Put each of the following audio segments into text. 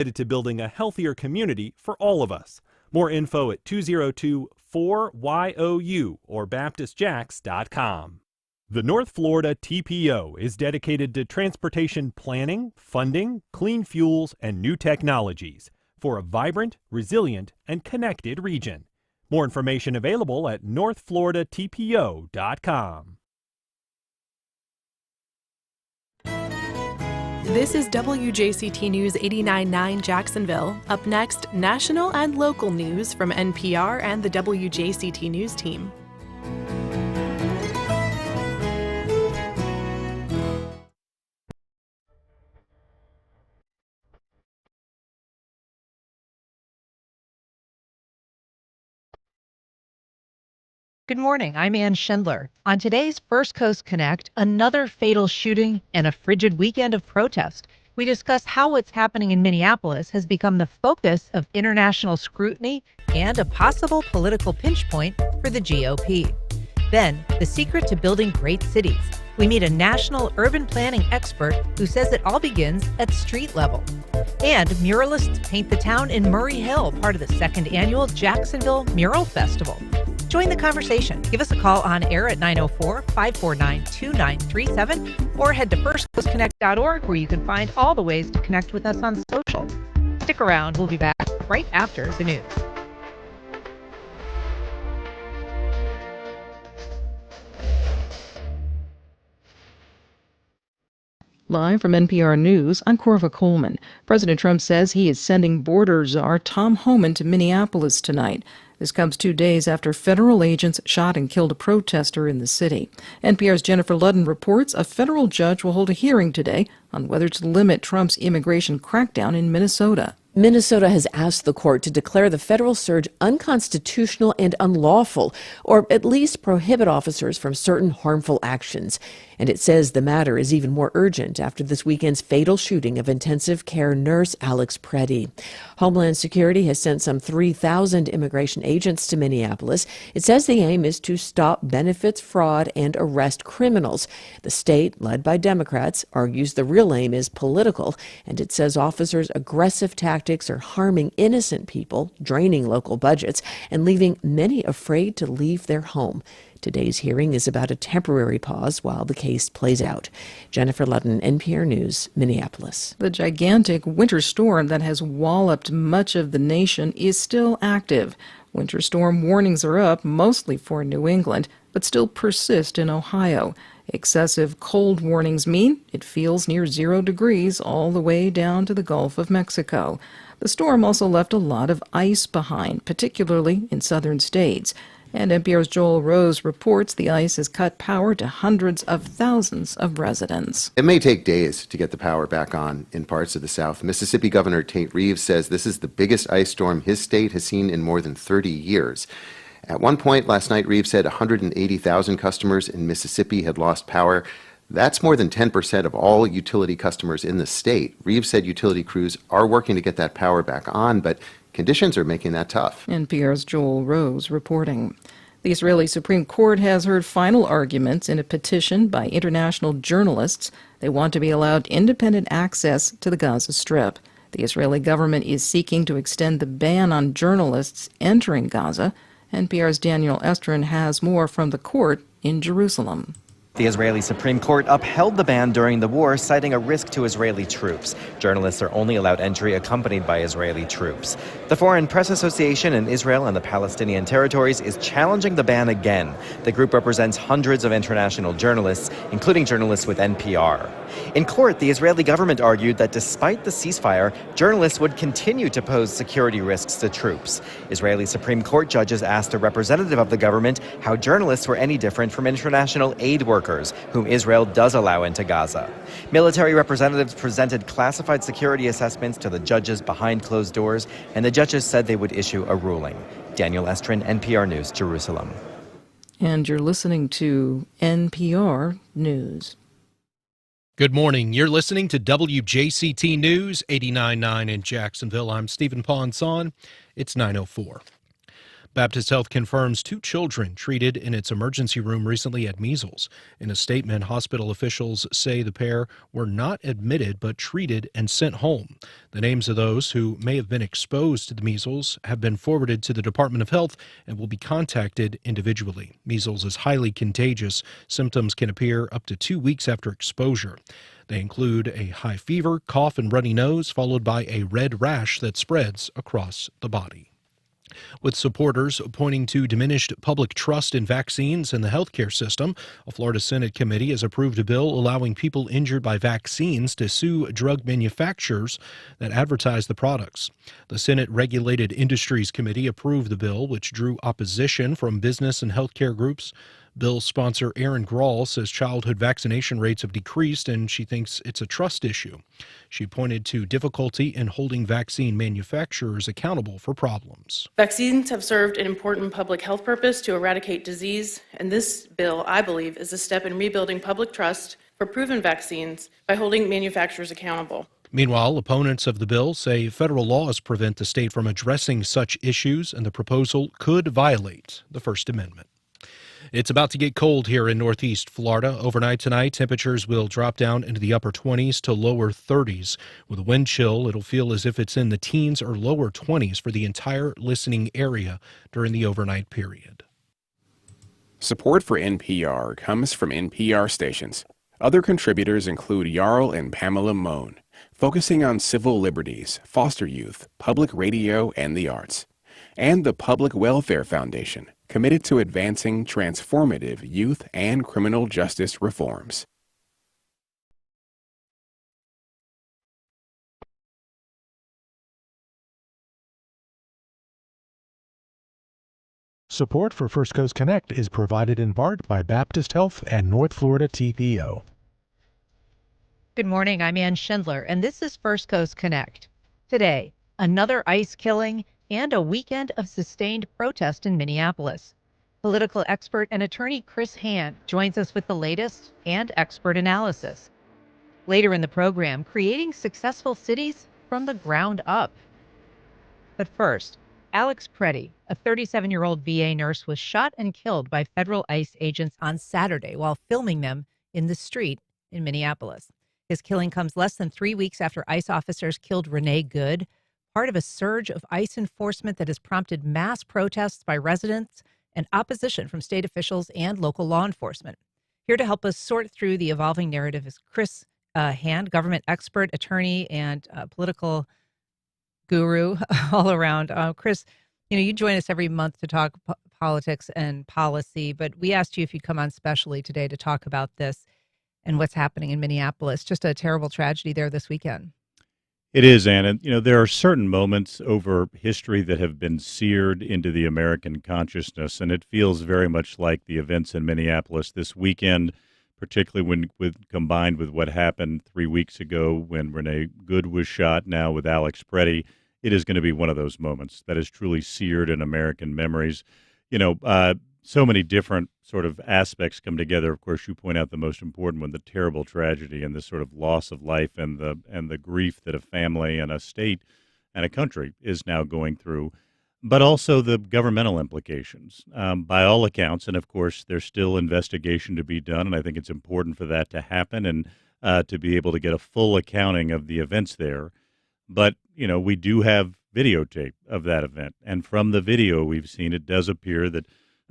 to building a healthier community for all of us. More info at 202-4YOU or baptistjacks.com. The North Florida TPO is dedicated to transportation planning, funding, clean fuels, and new technologies for a vibrant, resilient, and connected region. More information available at northfloridatpo.com. This is WJCT News 89.9 Jacksonville. Up next, national and local news from NPR and the WJCT News team. Good morning. I'm Ann Schindler. On today's First Coast Connect, another fatal shooting and a frigid weekend of protest. We discuss how what's happening in Minneapolis has become the focus of international scrutiny and a possible political pinch point for the GOP. Then, the secret to building great cities. We meet a national urban planning expert who says it all begins at street level. And muralists paint the town in Murray Hill, part of the second annual Jacksonville Mural Festival. Join the conversation. Give us a call on air at 904-549-2937 or head to firstcoastconnect.org where you can find all the ways to connect with us on social. Stick around. We'll be back right after the news. Live from NPR News, I'm Corva Coleman. President Trump says he is sending border czar Tom Homan to Minneapolis tonight. This comes 2 days after federal agents shot and killed a protester in the city. NPR's Jennifer Ludden reports a federal judge will hold a hearing today on whether to limit Trump's immigration crackdown in Minnesota. Minnesota has asked the court to declare the federal surge unconstitutional and unlawful, or at least prohibit officers from certain harmful actions. And it says the matter is even more urgent after this weekend's fatal shooting of intensive care nurse Alex Preddy. Homeland Security has sent some 3,000 immigration agents to Minneapolis. It says the aim is to stop benefits fraud and arrest criminals. The state, led by Democrats, argues the real aim is political, and it says officers' aggressive tactics are harming innocent people, draining local budgets, and leaving many afraid to leave their home. Today's hearing is about a temporary pause while the case plays out. Jennifer Ludden, NPR News, Minneapolis. The gigantic winter storm that has walloped much of the nation is still active. Winter storm warnings are up, mostly for New England, but still persist in Ohio. Excessive cold warnings mean it feels near 0 degrees all the way down to the Gulf of Mexico. The storm also left a lot of ice behind, particularly in southern states. And NPR's Joel Rose reports the ice has cut power to hundreds of thousands of residents. It may take days to get the power back on in parts of the South. Mississippi Governor Tate Reeves says this is the biggest ice storm his state has seen in more than 30 years. At one point last night, Reeves said 180,000 customers in Mississippi had lost power. That's more than 10% of all utility customers in the state. Reeves said utility crews are working to get that power back on, but conditions are making that tough. NPR's Joel Rose reporting. The Israeli Supreme Court has heard final arguments in a petition by international journalists. They want to be allowed independent access to the Gaza Strip. The Israeli government is seeking to extend the ban on journalists entering Gaza. NPR's Daniel Estrin has more from the court in Jerusalem. The Israeli Supreme Court upheld the ban during the war, citing a risk to Israeli troops. Journalists are only allowed entry accompanied by Israeli troops. The Foreign Press Association in Israel and the Palestinian territories is challenging the ban again. The group represents hundreds of international journalists, including journalists with NPR. In court, the Israeli government argued that despite the ceasefire, journalists would continue to pose security risks to troops. Israeli Supreme Court judges asked a representative of the government how journalists were any different from international aid workers, whom Israel does allow into Gaza. Military representatives presented classified security assessments to the judges behind closed doors, and the judges said they would issue a ruling. Daniel Estrin, NPR News, Jerusalem. And you're listening to NPR News. Good morning. You're listening to WJCT News 89.9 in Jacksonville. I'm Stephen Ponson. It's 9:04. Baptist Health confirms 2 children treated in its emergency room recently had measles. In a statement, hospital officials say the pair were not admitted but treated and sent home. The names of those who may have been exposed to the measles have been forwarded to the Department of Health and will be contacted individually. Measles is highly contagious. Symptoms can appear up to 2 weeks after exposure. They include a high fever, cough, and runny nose, followed by a red rash that spreads across the body. With supporters pointing to diminished public trust in vaccines and the healthcare system, a Florida Senate committee has approved a bill allowing people injured by vaccines to sue drug manufacturers that advertise the products. The Senate Regulated Industries Committee approved the bill, which drew opposition from business and healthcare groups. Bill sponsor Erin Grawl says childhood vaccination rates have decreased, and she thinks it's a trust issue. She pointed to difficulty in holding vaccine manufacturers accountable for problems. Vaccines have served an important public health purpose to eradicate disease, and this bill, I believe, is a step in rebuilding public trust for proven vaccines by holding manufacturers accountable. Meanwhile, opponents of the bill say federal laws prevent the state from addressing such issues, and the proposal could violate the First Amendment. It's about to get cold here in Northeast Florida. Overnight tonight, temperatures will drop down into the upper 20s to lower 30s. With a wind chill, it'll feel as if it's in the teens or lower 20s for the entire listening area during the overnight period. Support for NPR comes from NPR stations. Other contributors include Jarl and Pamela Mohn, focusing on civil liberties, foster youth, public radio, and the arts. And the Public Welfare Foundation, committed to advancing transformative youth and criminal justice reforms. Support for First Coast Connect is provided in part by Baptist Health and North Florida TPO. Good morning, I'm Ann Schindler, and this is First Coast Connect. Today, another ICE killing and a weekend of sustained protest in Minneapolis. Political expert and attorney Chris Hand joins us with the latest and expert analysis. Later in the program, creating successful cities from the ground up. But first, Alex Preddy, a 37-year-old VA nurse, was shot and killed by federal ICE agents on Saturday while filming them in the street in Minneapolis. His killing comes less than 3 weeks after ICE officers killed Renee Good, part of a surge of ICE enforcement that has prompted mass protests by residents and opposition from state officials and local law enforcement. Here to help us sort through the evolving narrative is Chris Hand, government expert, attorney, and political guru all around. Chris, you join us every month to talk politics and policy, but we asked you if you'd come on specially today to talk about this and what's happening in Minneapolis. Just a terrible tragedy there this weekend. It is, Anna. There are certain moments over history that have been seared into the American consciousness, and it feels very much like the events in Minneapolis this weekend, particularly combined with what happened 3 weeks ago when Renee Good was shot, now with Alex Preddy. It is going to be one of those moments that is truly seared in American memories. So many different sort of aspects come together. Of course, you point out the most important one, the terrible tragedy and the sort of loss of life and the grief that a family and a state and a country is now going through, but also the governmental implications. By all accounts, and of course, there's still investigation to be done, and I think it's important for that to happen and to be able to get a full accounting of the events there. But, we do have videotape of that event, and from the video we've seen, it does appear that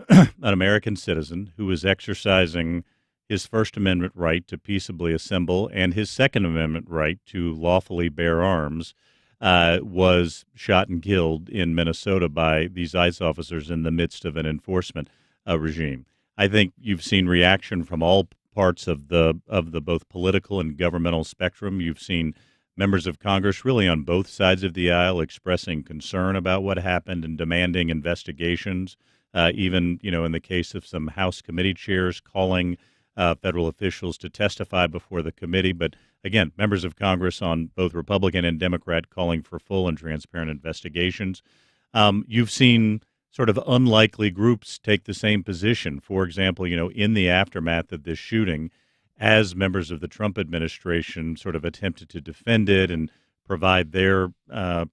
an American citizen who was exercising his First Amendment right to peaceably assemble and his Second Amendment right to lawfully bear arms was shot and killed in Minnesota by these ICE officers in the midst of an enforcement regime. I think you've seen reaction from all parts of the both political and governmental spectrum. You've seen members of Congress really on both sides of the aisle expressing concern about what happened and demanding investigations. Even, in the case of some House committee chairs calling federal officials to testify before the committee. But again, members of Congress on both Republican and Democrat calling for full and transparent investigations. You've seen sort of unlikely groups take the same position. For example, in the aftermath of this shooting, as members of the Trump administration sort of attempted to defend it and provide their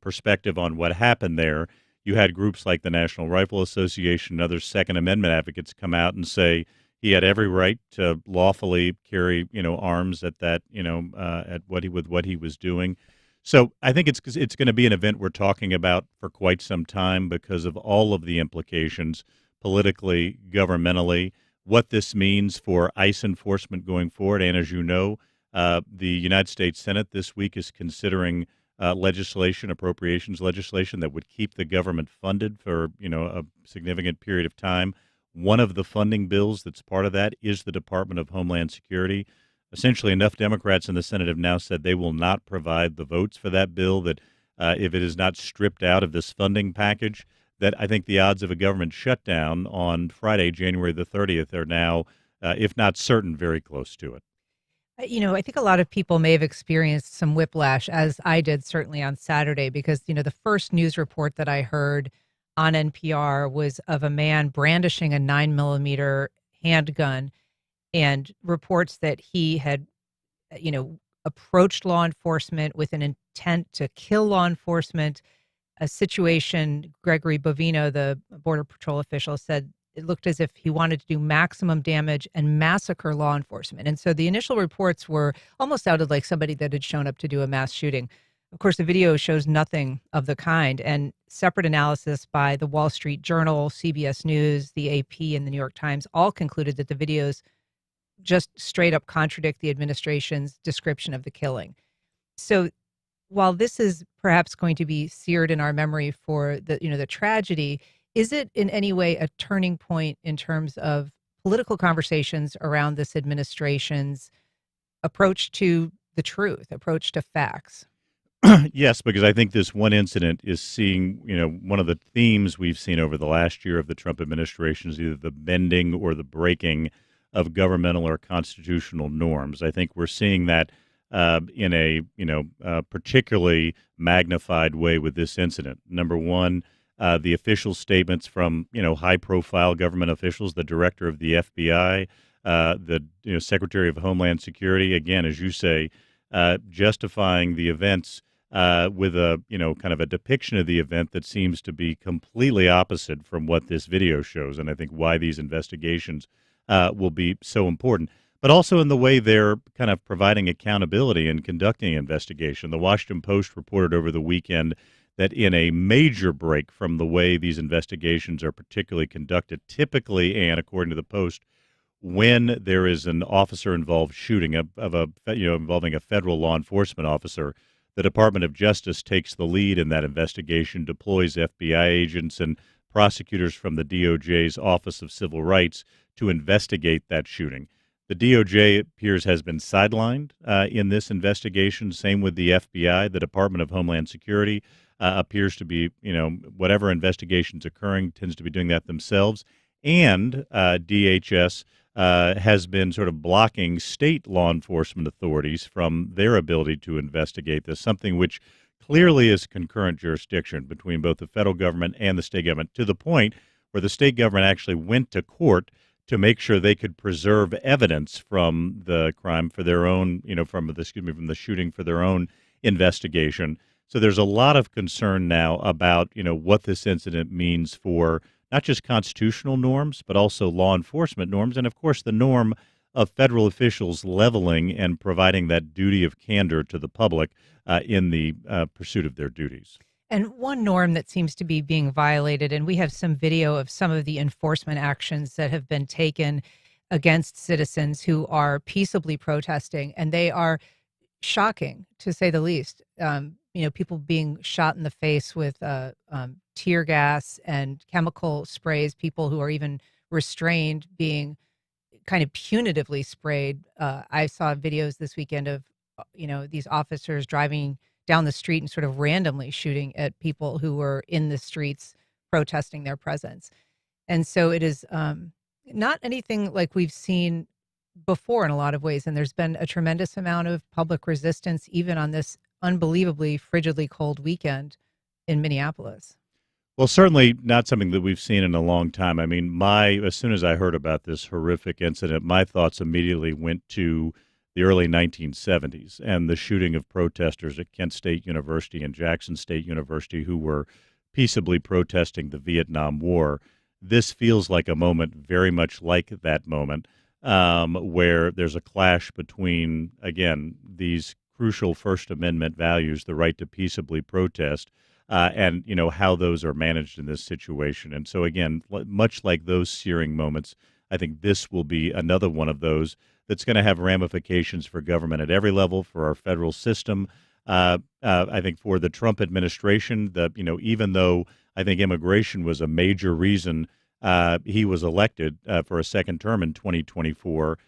perspective on what happened there, You had groups like the National Rifle Association and other Second Amendment advocates come out and say he had every right to lawfully carry, arms at that, at what he was doing. So I think it's going to be an event we're talking about for quite some time because of all of the implications politically, governmentally, what this means for ICE enforcement going forward. And as you know, the United States Senate this week is considering appropriations legislation that would keep the government funded for, a significant period of time. One of the funding bills that's part of that is the Department of Homeland Security. Essentially, enough Democrats in the Senate have now said they will not provide the votes for that bill, that if it is not stripped out of this funding package, that I think the odds of a government shutdown on Friday, January the 30th, are now, if not certain, very close to it. I think a lot of people may have experienced some whiplash, as I did certainly on Saturday, because, the first news report that I heard on NPR was of a man brandishing a 9mm handgun and reports that he had, approached law enforcement with an intent to kill law enforcement. A situation, Gregory Bovino, the Border Patrol official, said it looked as if he wanted to do maximum damage and massacre law enforcement. And so the initial reports were almost sounded like somebody that had shown up to do a mass shooting. Of course, the video shows nothing of the kind. And separate analysis by the Wall Street Journal, CBS News, the AP, and the New York Times all concluded that the videos just straight up contradict the administration's description of the killing. So while this is perhaps going to be seared in our memory for the tragedy, is it in any way a turning point in terms of political conversations around this administration's approach to the truth, approach to facts? Yes, because I think this one incident is seeing, one of the themes we've seen over the last year of the Trump administration is either the bending or the breaking of governmental or constitutional norms. I think we're seeing that in a particularly magnified way with this incident. Number one, the official statements from high-profile government officials, the director of the FBI, the Secretary of Homeland Security, again, as you say, justifying the events with a kind of a depiction of the event that seems to be completely opposite from what this video shows, and I think why these investigations will be so important. But also in the way they're kind of providing accountability and conducting an investigation. The Washington Post reported over the weekend that in a major break from the way these investigations are particularly conducted, typically, and according to the Post, when there is an officer-involved shooting involving a federal law enforcement officer, the Department of Justice takes the lead in that investigation, deploys FBI agents and prosecutors from the DOJ's Office of Civil Rights to investigate that shooting. The DOJ, it appears, has been sidelined in this investigation. Same with the FBI. The Department of Homeland Security appears to be, whatever investigation's occurring, tends to be doing that themselves. And DHS has been sort of blocking state law enforcement authorities from their ability to investigate this, something which clearly is concurrent jurisdiction between both the federal government and the state government, to the point where the state government actually went to court to make sure they could preserve evidence from the crime for their own, from the shooting for their own investigation. So there's a lot of concern now about, what this incident means for not just constitutional norms, but also law enforcement norms, and of course the norm of federal officials leveling and providing that duty of candor to the public in the pursuit of their duties. And one norm that seems to be being violated, and we have some video of some of the enforcement actions that have been taken against citizens who are peaceably protesting, and they are shocking, to say the least. People being shot in the face with tear gas and chemical sprays, people who are even restrained being kind of punitively sprayed. I saw videos this weekend of, these officers driving down the street and sort of randomly shooting at people who were in the streets protesting their presence. And so it is not anything like we've seen before in a lot of ways. And there's been a tremendous amount of public resistance, even on this unbelievably frigidly cold weekend in Minneapolis. Well, certainly not something that we've seen in a long time. I mean, as soon as I heard about this horrific incident, my thoughts immediately went to the early 1970s and the shooting of protesters at Kent State University and Jackson State University who were peaceably protesting the Vietnam War. This feels like a moment very much like that moment, where there's a clash between, again, these crucial First Amendment values, the right to peaceably protest, and how those are managed in this situation. And so, again, much like those searing moments, I think this will be another one of those that's going to have ramifications for government at every level, for our federal system. I think for the Trump administration, even though I think immigration was a major reason he was elected for a second term in 2024,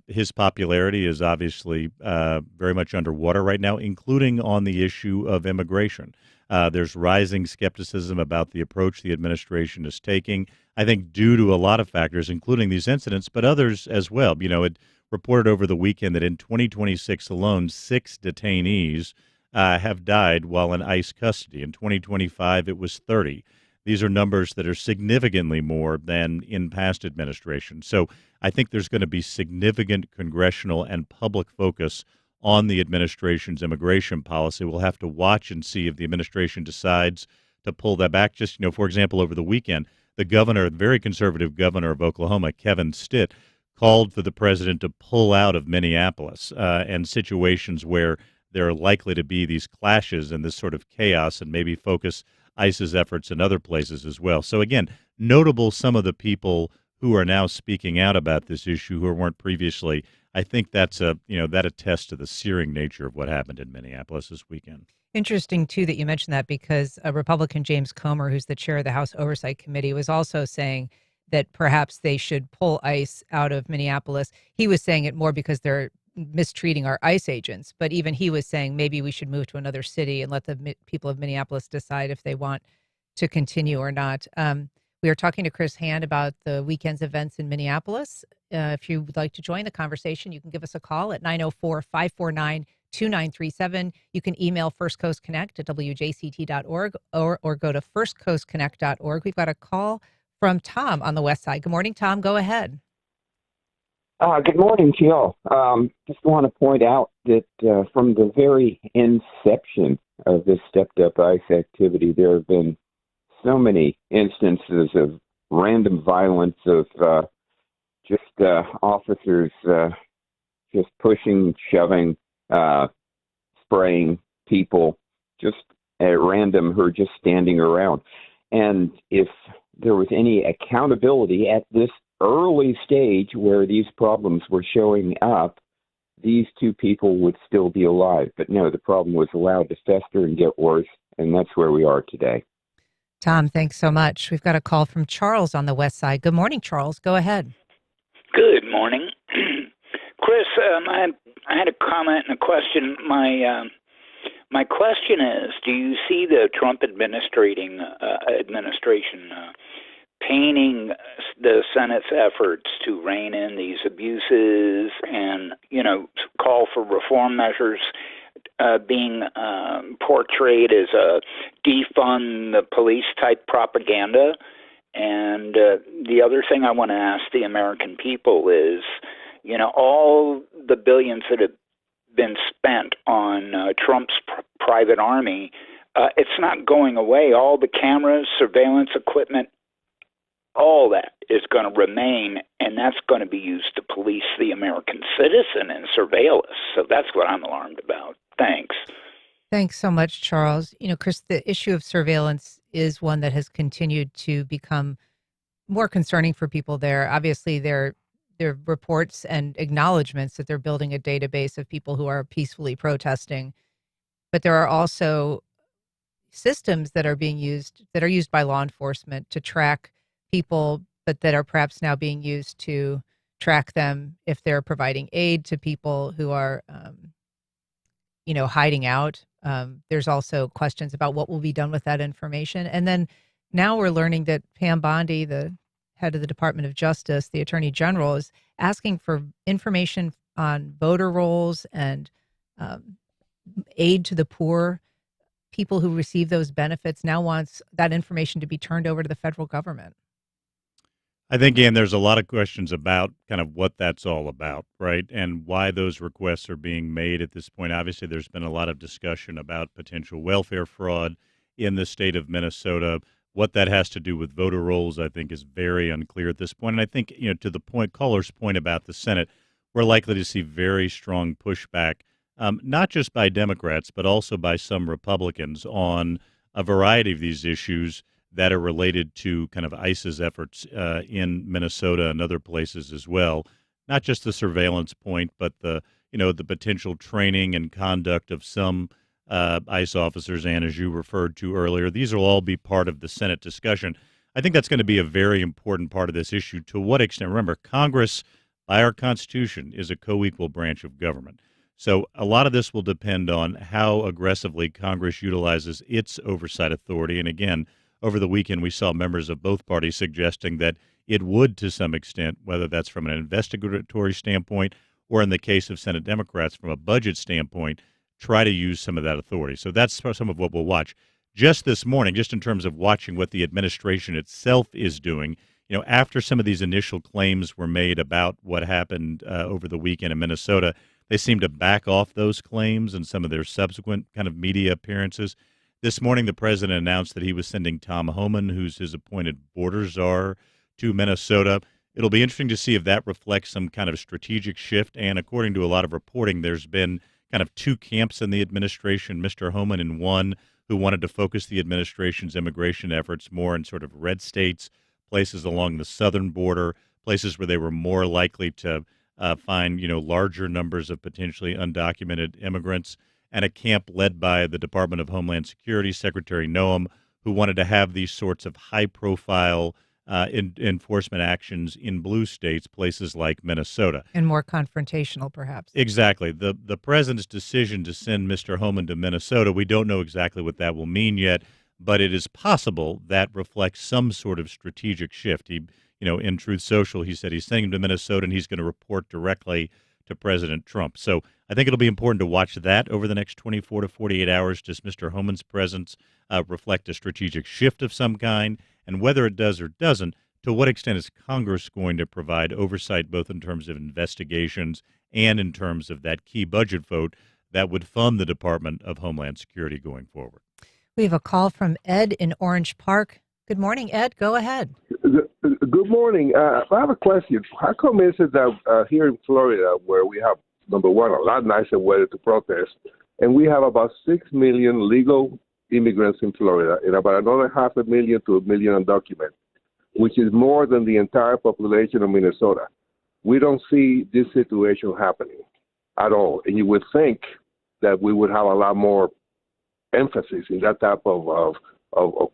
his popularity is obviously very much underwater right now, including on the issue of immigration. There's rising skepticism about the approach the administration is taking, I think due to a lot of factors, including these incidents, but others as well. It reported over the weekend that in 2026 alone, 6 detainees have died while in ICE custody. In 2025, it was 30. These are numbers that are significantly more than in past administrations. So I think there's going to be significant congressional and public focus on the administration's immigration policy. We'll have to watch and see if the administration decides to pull that back. Just, for example, over the weekend, the very conservative governor of Oklahoma, Kevin Stitt, called for the president to pull out of Minneapolis and situations where there are likely to be these clashes and this sort of chaos, and maybe focus ICE's efforts in other places as well. So again, notable some of the people who are now speaking out about this issue who weren't previously. I think that's that attests to the searing nature of what happened in Minneapolis this weekend. Interesting, too, that you mentioned that, because a Republican, James Comer, who's the chair of the House Oversight Committee, was also saying that perhaps they should pull ICE out of Minneapolis. He was saying it more because they're mistreating our ICE agents, but even he was saying maybe we should move to another city and let the people of Minneapolis decide if they want to continue or not. We are talking to Chris Hand about the weekend's events in Minneapolis. If you would like to join the conversation, you can give us a call at 904-549-2937. You can email First Coast Connect at wjct.org or go to firstcoastconnect.org. We've got a call from Tom on the west side. Good morning, Tom. Go ahead. Good morning to y'all. Just want to point out that from the very inception of this stepped-up ICE activity, there have been so many instances of random violence, of officers just pushing, shoving, spraying people just at random who are just standing around. And if there was any accountability at this early stage where these problems were showing up, these 2 people would still be alive. But no, the problem was allowed to fester and get worse, and that's where we are today. Tom, thanks so much. We've got a call from Charles on the west side. Good morning, Charles. Go ahead. Good morning. Chris, I had a comment and a question. My question is, do you see the Trump administration painting the Senate's efforts to rein in these abuses and, call for reform measures being portrayed as a defund the police type propaganda? And the other thing I want to ask the American people is, all the billions that have been spent on Trump's private army, it's not going away. All the cameras, surveillance equipment, all that is going to remain, and that's going to be used to police the American citizen and surveil us. So that's what I'm alarmed about. Thanks. Thanks so much, Charles. Chris, the issue of surveillance is one that has continued to become more concerning for people there. Obviously, there are reports and acknowledgments that they're building a database of people who are peacefully protesting. But there are also systems that are used by law enforcement to track people, but that are perhaps now being used to track them if they're providing aid to people who are, hiding out. There's also questions about what will be done with that information. And then now we're learning that Pam Bondi, the head of the Department of Justice, the Attorney General, is asking for information on voter rolls and aid to the poor. People who receive those benefits now wants that information to be turned over to the federal government. I think, Ann, there's a lot of questions about kind of what that's all about, right? And why those requests are being made at this point. Obviously, there's been a lot of discussion about potential welfare fraud in the state of Minnesota. What that has to do with voter rolls, I think, is very unclear at this point. And I think, to the caller's point about the Senate, we're likely to see very strong pushback, not just by Democrats, but also by some Republicans on a variety of these issues that are related to kind of ICE's efforts in Minnesota and other places as well. Not just the surveillance point, but the potential training and conduct of some ICE officers, and as you referred to earlier, these will all be part of the Senate discussion. I think that's going to be a very important part of this issue. To what extent? Remember, Congress, by our Constitution, is a co-equal branch of government. So a lot of this will depend on how aggressively Congress utilizes its oversight authority. And again, over the weekend, we saw members of both parties suggesting that it would, to some extent, whether that's from an investigatory standpoint or in the case of Senate Democrats from a budget standpoint, try to use some of that authority. So that's some of what we'll watch. Just this morning, just in terms of watching what the administration itself is doing, after some of these initial claims were made about what happened over the weekend in Minnesota, they seem to back off those claims and some of their subsequent kind of media appearances. This morning, the president announced that he was sending Tom Homan, who's his appointed border czar, to Minnesota. It'll be interesting to see if that reflects some kind of strategic shift. And according to a lot of reporting, there's been kind of two camps in the administration, Mr. Homan and one who wanted to focus the administration's immigration efforts more in sort of red states, places along the southern border, places where they were more likely to find, larger numbers of potentially undocumented immigrants, and a camp led by the Department of Homeland Security Secretary Noam, who wanted to have these sorts of high-profile enforcement actions in blue states, places like Minnesota. And more confrontational, perhaps. Exactly. The president's decision to send Mr. Homan to Minnesota, we don't know exactly what that will mean yet, but it is possible that reflects some sort of strategic shift. He, in Truth Social, he said he's sending him to Minnesota and he's going to report directly to President Trump. So I think it'll be important to watch that over the next 24 to 48 hours. Does Mr. Homan's presence reflect a strategic shift of some kind? And whether it does or doesn't, to what extent is Congress going to provide oversight, both in terms of investigations and in terms of that key budget vote that would fund the Department of Homeland Security going forward? We have a call from Ed in Orange Park. Good morning, Ed. Go ahead. Good morning. I have a question. How come is it that here in Florida, where we have, number one, a lot nicer weather to protest, and we have about 6 million legal immigrants in Florida and about another 500,000 to 1 million undocumented, which is more than the entire population of Minnesota, we don't see this situation happening at all. And you would think that we would have a lot more emphasis in that type of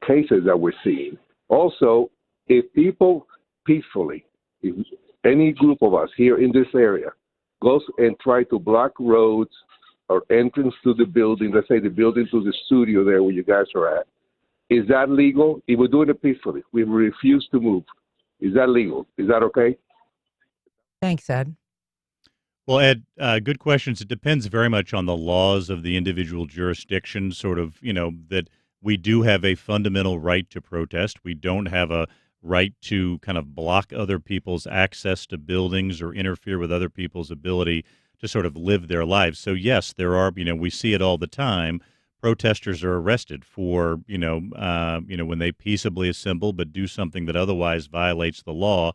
cases that we're seeing. Also, if people peacefully, if any group of us here in this area goes and try to block roads or entrance to the building, let's say the building to the studio there where you guys are at, is that legal? If we're doing it peacefully, we refuse to move. Is that legal? Is that okay? Thanks, Ed. Well, Ed, good questions. It depends very much on the laws of the individual jurisdiction, sort of, that we do have a fundamental right to protest. We don't have a right to kind of block other people's access to buildings or interfere with other people's ability to sort of live their lives. So, yes, there are, we see it all the time. Protesters are arrested for, when they peaceably assemble but do something that otherwise violates the law,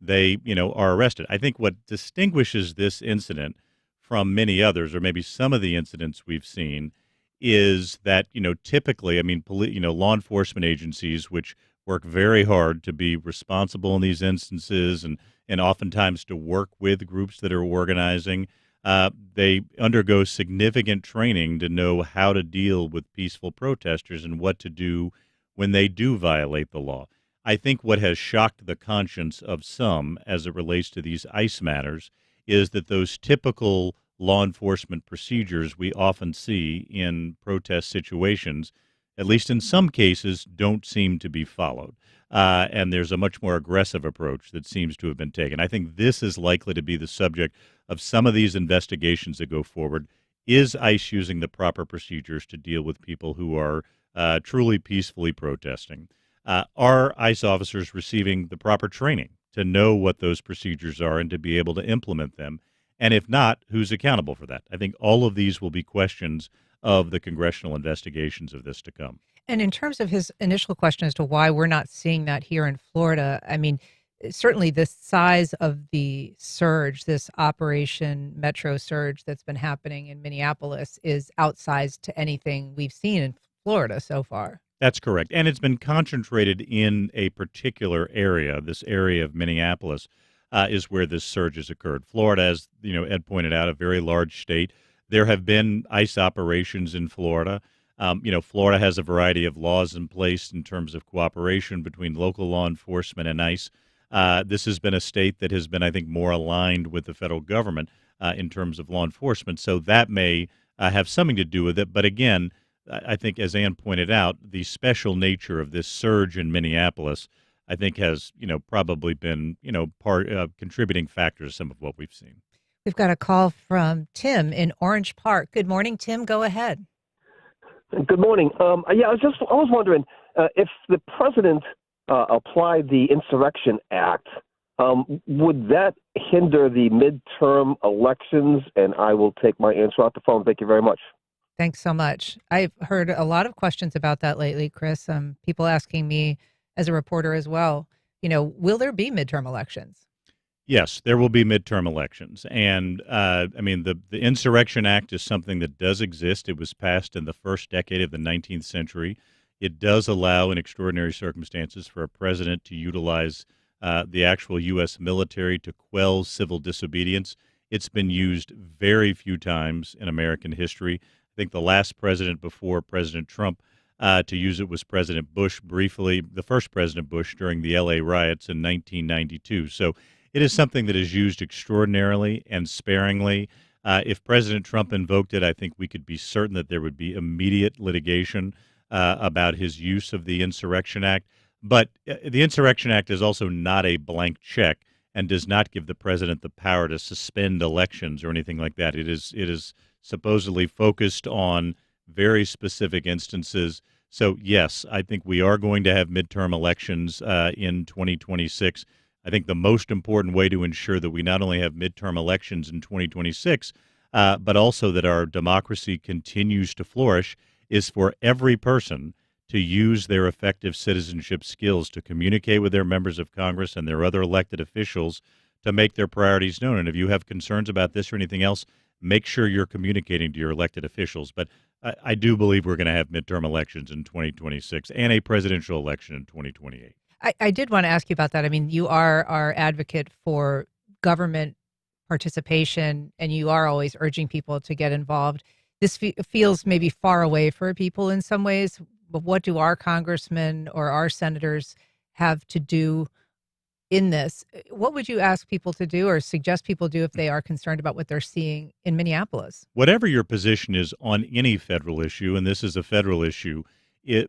they, are arrested. I think what distinguishes this incident from many others, or maybe some of the incidents we've seen, is that, typically, law enforcement agencies, which work very hard to be responsible in these instances and oftentimes to work with groups that are organizing, they undergo significant training to know how to deal with peaceful protesters and what to do when they do violate the law. I think what has shocked the conscience of some as it relates to these ICE matters is that those typical law enforcement procedures we often see in protest situations, at least in some cases, don't seem to be followed. And there's a much more aggressive approach that seems to have been taken. I think this is likely to be the subject of some of these investigations that go forward. Is ICE using the proper procedures to deal with people who are truly peacefully protesting? Are ICE officers receiving the proper training to know what those procedures are and to be able to implement them? And if not, who's accountable for that? I think all of these will be questions of the congressional investigations of this to come. And in terms of his initial question as to why we're not seeing that here in Florida, I mean, certainly the size of the surge, this Operation Metro surge that's been happening in Minneapolis, is outsized to anything we've seen in Florida so far. That's correct. And it's been concentrated in a particular area. This area of Minneapolis is where this surge has occurred. Florida, as Ed pointed out, a very large state. There have been ICE operations in Florida. Florida has a variety of laws in place in terms of cooperation between local law enforcement and ICE. This has been a state that has been, I think, more aligned with the federal government in terms of law enforcement. So that may have something to do with it. But again, I think, as Ann pointed out, the special nature of this surge in Minneapolis, I think, has probably been part contributing factor to some of what we've seen. We've got a call from Tim in Orange Park. Good morning, Tim. Go ahead. Good morning. I was wondering if the president applied the Insurrection Act, would that hinder the midterm elections? And I will take my answer off the phone. Thank you very much. Thanks so much. I've heard a lot of questions about that lately, Chris. People asking me as a reporter as well, will there be midterm elections? Yes, there will be midterm elections. And the Insurrection Act is something that does exist. It was passed in the first decade of the 19th century. It does allow, in extraordinary circumstances, for a president to utilize the actual U.S. military to quell civil disobedience. It's been used very few times in American history. I think the last president before President Trump to use it was President Bush briefly, the first President Bush during the L.A. riots in 1992. So it is something that is used extraordinarily and sparingly. If President Trump invoked it, I think we could be certain that there would be immediate litigation about his use of the Insurrection Act. But the Insurrection Act is also not a blank check and does not give the president the power to suspend elections or anything like that. It is supposedly focused on very specific instances. So, yes, I think we are going to have midterm elections in 2026. I think the most important way to ensure that we not only have midterm elections in 2026, but also that our democracy continues to flourish is for every person to use their effective citizenship skills to communicate with their members of Congress and their other elected officials to make their priorities known. And if you have concerns about this or anything else, make sure you're communicating to your elected officials. But I do believe we're going to have midterm elections in 2026 and a presidential election in 2028. I did want to ask you about that. I mean, you are our advocate for government participation, and you are always urging people to get involved. This feels maybe far away for people in some ways, but what do our congressmen or our senators have to do in this? What would you ask people to do or suggest people do if they are concerned about what they're seeing in Minneapolis? Whatever your position is on any federal issue, and this is a federal issue,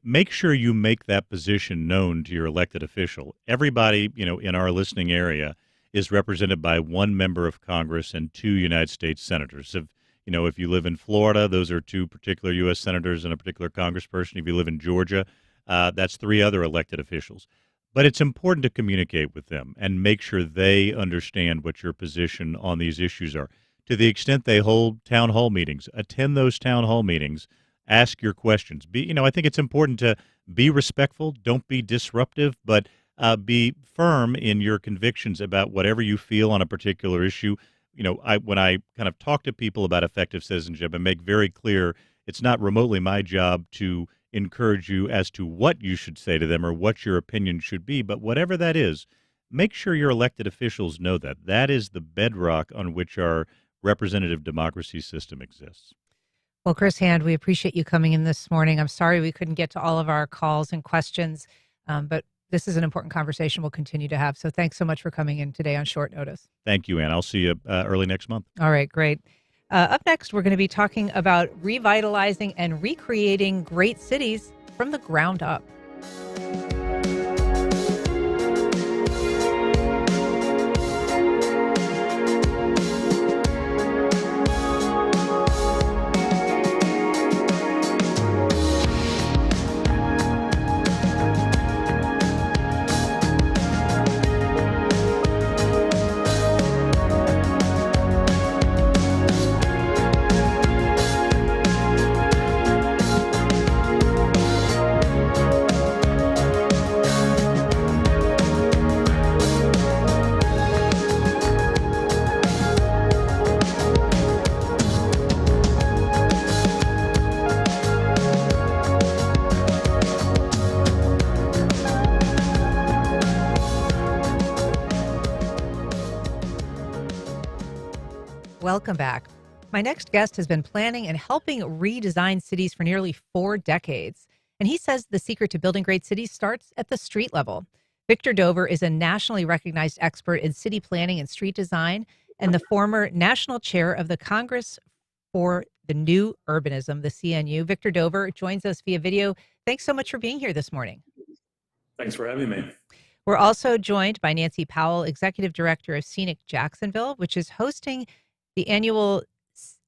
make sure you make that position known to your elected official. Everybody, in our listening area is represented by one member of Congress and 2 United States senators. If you live in Florida, those are 2 particular U.S. senators and a particular congressperson. If you live in Georgia, that's 3 other elected officials. But it's important to communicate with them and make sure they understand what your position on these issues are. To the extent they hold town hall meetings, attend those town hall meetings. Ask your questions. I think it's important to be respectful. Don't be disruptive, but be firm in your convictions about whatever you feel on a particular issue. When I kind of talk to people about effective citizenship and make very clear it's not remotely my job to encourage you as to what you should say to them or what your opinion should be, but whatever that is, make sure your elected officials know that. That is the bedrock on which our representative democracy system exists. Well, Chris Hand, we appreciate you coming in this morning. I'm sorry we couldn't get to all of our calls and questions, but this is an important conversation we'll continue to have. So thanks so much for coming in today on short notice. Thank you, Ann. I'll see you early next month. All right, great. Up next, we're going to be talking about revitalizing and recreating great cities from the ground up. Welcome back. My next guest has been planning and helping redesign cities for nearly 4 decades. And he says the secret to building great cities starts at the street level. Victor Dover is a nationally recognized expert in city planning and street design and the former national chair of the Congress for the New Urbanism, the CNU. Victor Dover joins us via video. Thanks so much for being here this morning. Thanks for having me. We're also joined by Nancy Powell, Executive Director of Scenic Jacksonville, which is hosting the annual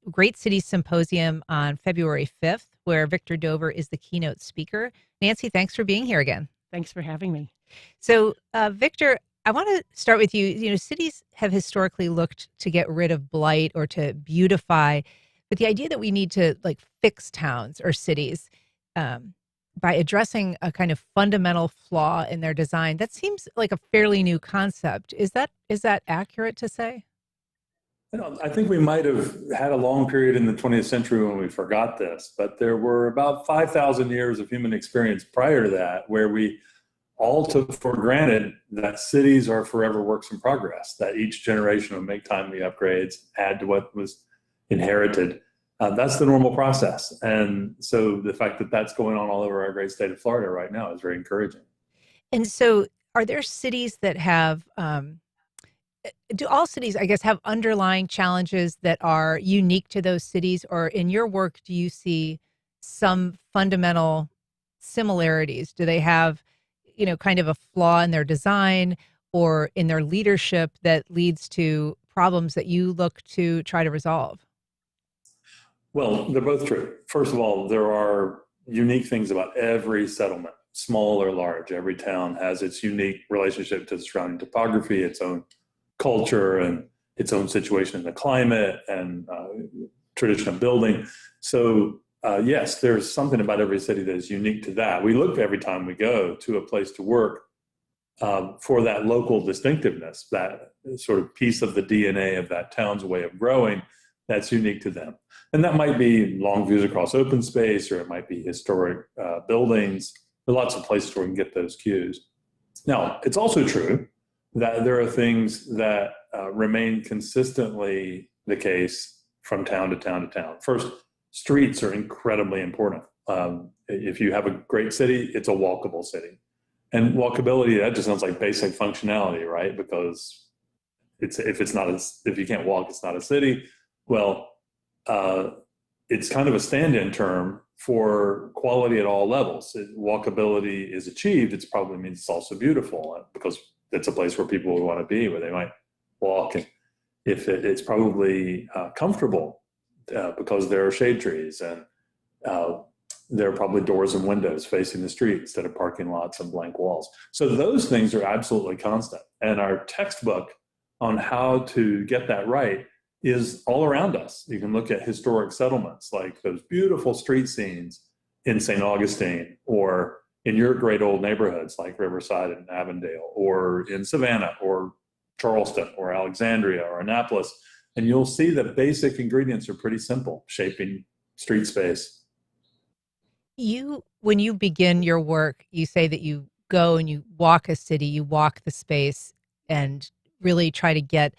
Great Cities Symposium on February 5th, where Victor Dover is the keynote speaker. Nancy, thanks for being here again. Thanks for having me. So, Victor, I want to start with you. You know, cities have historically looked to get rid of blight or to beautify, but the idea that we need to fix towns or cities by addressing a kind of fundamental flaw in their design, that seems like a fairly new concept. Is that accurate to say? I think we might have had a long period in the 20th century when we forgot this, but there were about 5,000 years of human experience prior to that where we all took for granted that cities are forever works in progress, that each generation will make timely upgrades, add to what was inherited. That's the normal process. And so the fact that that's going on all over our great state of Florida right now is very encouraging. And so are there cities that have, do all cities, I guess, have underlying challenges that are unique to those cities? Or in your work, do you see some fundamental similarities? Do they have, kind of a flaw in their design or in their leadership that leads to problems that you look to try to resolve? Well, they're both true. First of all, there are unique things about every settlement, small or large. Every town has its unique relationship to the surrounding topography, its own culture, and its own situation in the climate and tradition of building. So yes, there's something about every city that is unique to that. We look every time we go to a place to work for that local distinctiveness, that sort of piece of the DNA of that town's way of growing that's unique to them. And that might be long views across open space, or it might be historic buildings. There are lots of places where we can get those cues. Now, it's also true that there are things that remain consistently the case from town to town to town. First, streets are incredibly important. If you have a great city, it's a walkable city. And walkability, that just sounds like basic functionality, right? Because if you can't walk, it's not a city. Well, it's kind of a stand-in term for quality at all levels. Walkability is achieved, it probably means it's also beautiful because it's a place where people would want to be, where they might walk. And if it's probably comfortable because there are shade trees and there are probably doors and windows facing the street instead of parking lots and blank walls. So those things are absolutely constant. And our textbook on how to get that right is all around us. You can look at historic settlements like those beautiful street scenes in St. Augustine, or in your great old neighborhoods like Riverside and Avondale, or in Savannah or Charleston or Alexandria or Annapolis. And you'll see that basic ingredients are pretty simple, shaping street space. When you begin your work, you say that you go and you walk a city, you walk the space and really try to get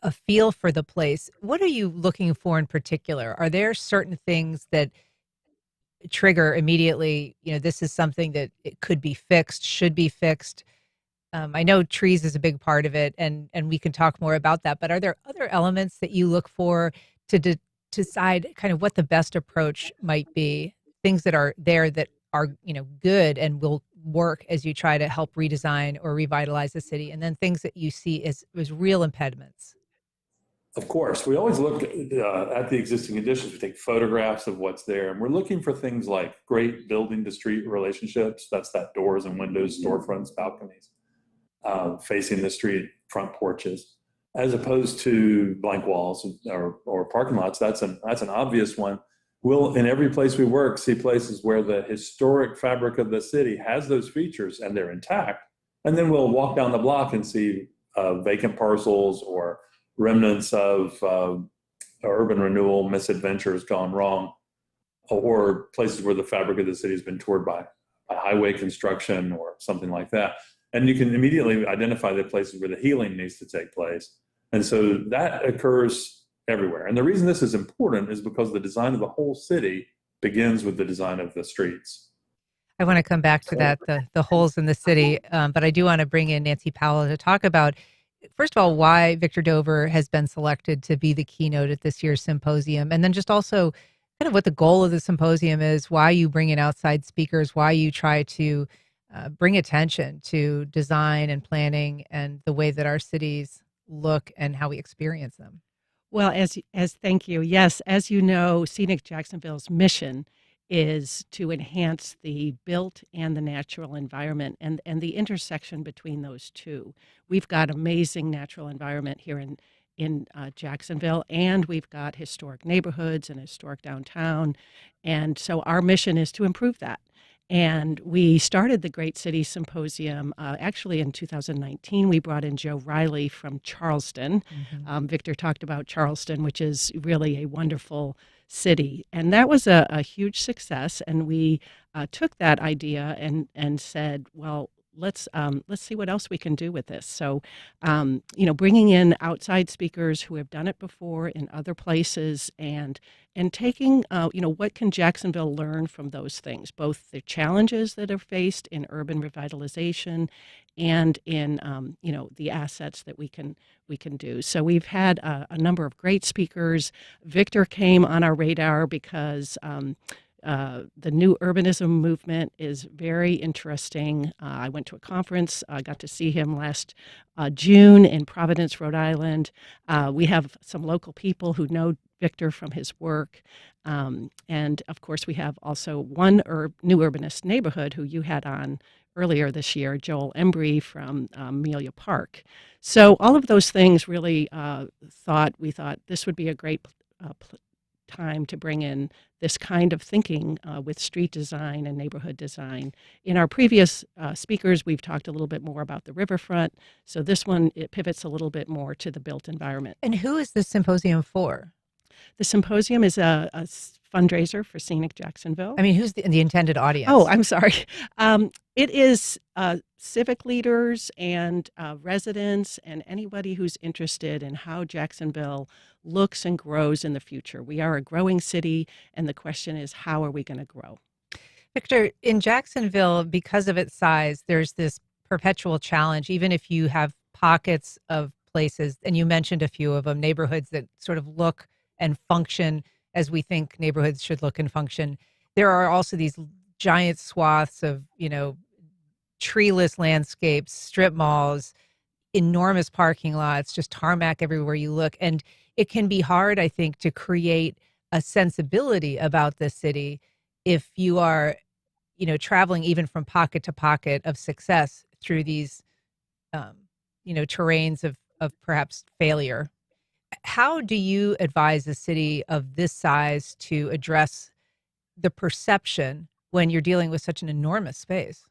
a feel for the place. What are you looking for in particular? Are there certain things that trigger immediately, this is something that it could be fixed, should be fixed? I know trees is a big part of it, and we can talk more about that, but are there other elements that you look for to decide kind of what the best approach might be? Things that are there that are, good and will work as you try to help redesign or revitalize the city, and then things that you see as real impediments? Of course, we always look at the existing conditions. We take photographs of what's there, and we're looking for things like great building to street relationships. That's that doors and windows, storefronts, balconies, facing the street, front porches, as opposed to blank walls or parking lots. That's an obvious one. We'll, in every place we work, see places where the historic fabric of the city has those features and they're intact. And then we'll walk down the block and see vacant parcels or remnants of urban renewal misadventures gone wrong, or places where the fabric of the city has been toured by highway construction or something like that. And you can immediately identify the places where the healing needs to take place. And so that occurs everywhere. And the reason this is important is because the design of the whole city begins with the design of the streets. I want to come back to that, the holes in the city, but I do want to bring in Nancy Powell to talk about, first of all, why Victor Dover has been selected to be the keynote at this year's symposium, and then just also kind of what the goal of the symposium is, why you bring in outside speakers, why you try to bring attention to design and planning and the way that our cities look and how we experience them. Well, as thank you. Yes, as you know, Scenic Jacksonville's mission is to enhance the built and the natural environment and the intersection between those two. We've got amazing natural environment here in Jacksonville, and we've got historic neighborhoods and historic downtown. And so our mission is to improve that. And we started the Great Cities Symposium actually in 2019. We brought in Joe Riley from Charleston. Victor talked about Charleston, which is really a wonderful city. And that was a huge success. And we took that idea and said, well, let's see what else we can do with this. So, bringing in outside speakers who have done it before in other places and taking, what can Jacksonville learn from those things, both the challenges that are faced in urban revitalization and in, the assets that we can do. So we've had a number of great speakers. Victor came on our radar because the new urbanism movement is very interesting. I went to a conference. I got to see him last June in Providence, Rhode Island. We have some local people who know Victor from his work. And of course, we have also one new urbanist neighborhood who you had on earlier this year, Joel Embry from Amelia Park. So all of those things really we thought this would be a great time to bring in this kind of thinking with street design and neighborhood design. In our previous speakers, we've talked a little bit more about the riverfront. So this one, it pivots a little bit more to the built environment. And who is this symposium for? The symposium is a fundraiser for Scenic Jacksonville. I mean, who's the intended audience? Oh, I'm sorry. It is civic leaders and residents and anybody who's interested in how Jacksonville looks and grows in the future. We are a growing city, and the question is, how are we going to grow? Victor, in Jacksonville, because of its size, there's this perpetual challenge, even if you have pockets of places, and you mentioned a few of them, neighborhoods that sort of look and function as we think neighborhoods should look and function. There are also these giant swaths of, treeless landscapes, strip malls, enormous parking lots, just tarmac everywhere you look. And it can be hard, I think, to create a sensibility about the city if you are, traveling even from pocket to pocket of success through these, terrains of perhaps failure. How do you advise a city of this size to address the perception when you're dealing with such an enormous space?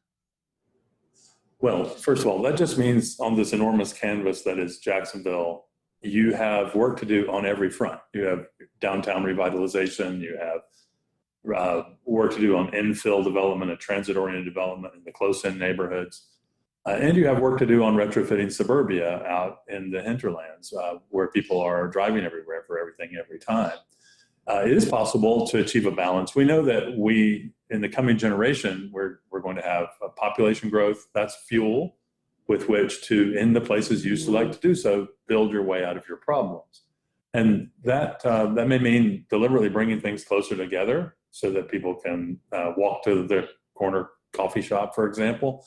Well, first of all, that just means on this enormous canvas that is Jacksonville, you have work to do on every front. You have downtown revitalization, you have work to do on infill development and transit-oriented development in the close-in neighborhoods. And you have work to do on retrofitting suburbia out in the hinterlands where people are driving everywhere for everything every time. It is possible to achieve a balance. We know that in the coming generation, we're going to have a population growth. That's fuel with which to, in the places you select to do so, build your way out of your problems. And that may mean deliberately bringing things closer together so that people can walk to the corner coffee shop, for example,